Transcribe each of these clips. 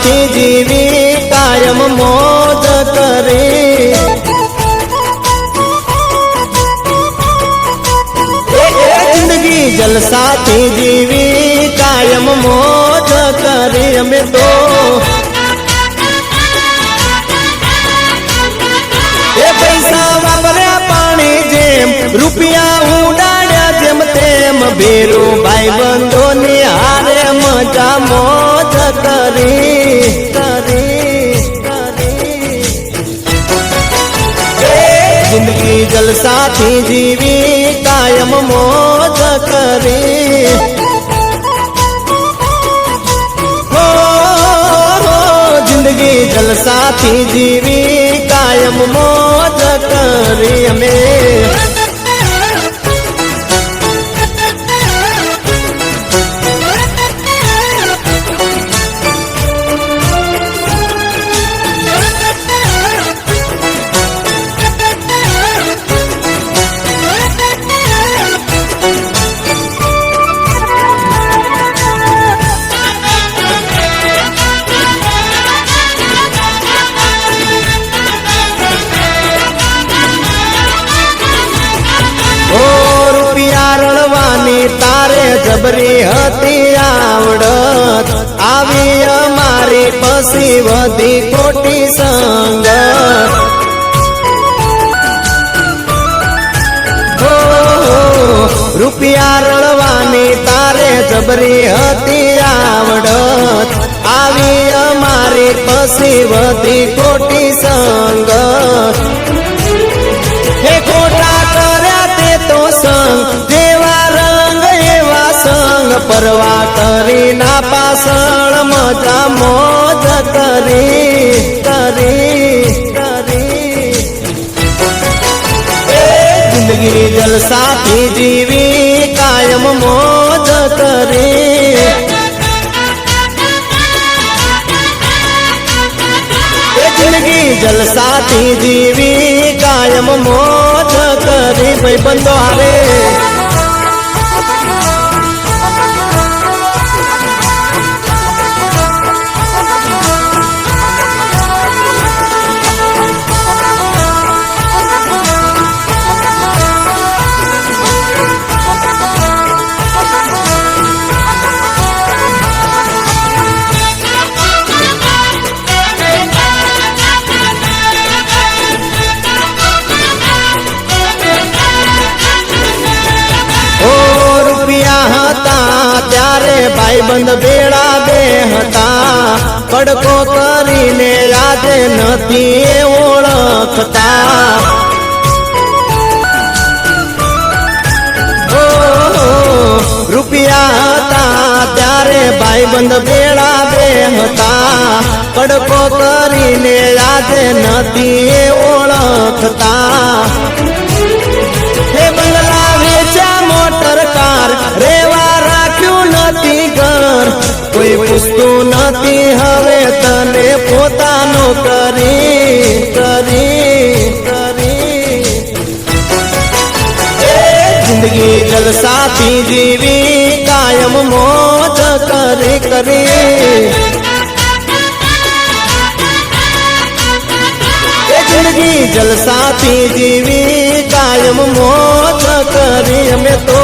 જલસાથી જીવી કાયમ મોજ કરી જિંદગી જલસાથી જીવી કાયમ મોજ કરી અમે તો એ પૈસા વાપર્યા પાણી જેમ રૂપિયા ઉડાડ્યા જેમ તેમ ભેરું ભાઈ બંધોની હારે મજા મોજ કરી જિંદગી જલસાથી જીવી કાયમ મોજ કરી જિંદગી જલસાથી જીવી કાયમ મોજ કરી અમે તારે જબરી હતી આવડત આવી અમારી પછી વધી ખોટી સંગત રૂપિયા રળવાની તારે જબરી હતી આવડત આવી અમારી પછી વધી ખોટી સંગત હે ખોટા કર્યા તે તો સંગ પરવા કરી ના પાછળ મજા મોજ કરી જિંદગી જલસાથી જીવી કાયમ મોજ કરી જિંદગી જલસાથી જીવી કાયમ મોજ કરી ભાઈ બંધો હારે ત્યારે ભાઈ બંધ બેડા બે હતા કડકો કરીને આજે નથી ઓળખતા રૂપિયા હતા ત્યારે ભાઈ બંધ બેડા બે હતા કડકો કરીને આજે નથી ઓળખતા હે બંગલા વેચ્યા મોટર કાર રેવા નથી ઘર કોઈ પૂછતું નથી હવે તને પોતાનું કરી જિંદગી જલસાથી જીવી કાયમ મોજ કરી જિંદગી જલસાથી જીવી કાયમ મોજ કરી અમે તો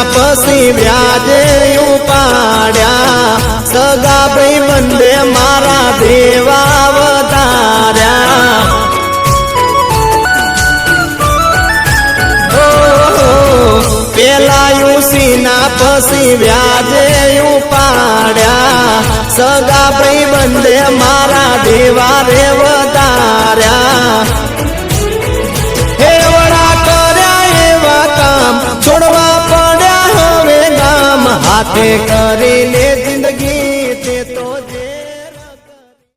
પછી વ્યાજે ઉપાડ્યા સગા ભાઈ બંધે મારા દેવા વધાર્યા પેલા યુસીના પછી વ્યાજે ઉપાડ્યા સગા ભાઈ બંધે મારા દેવા રે વધાર્યા હાથે માટે કરી લે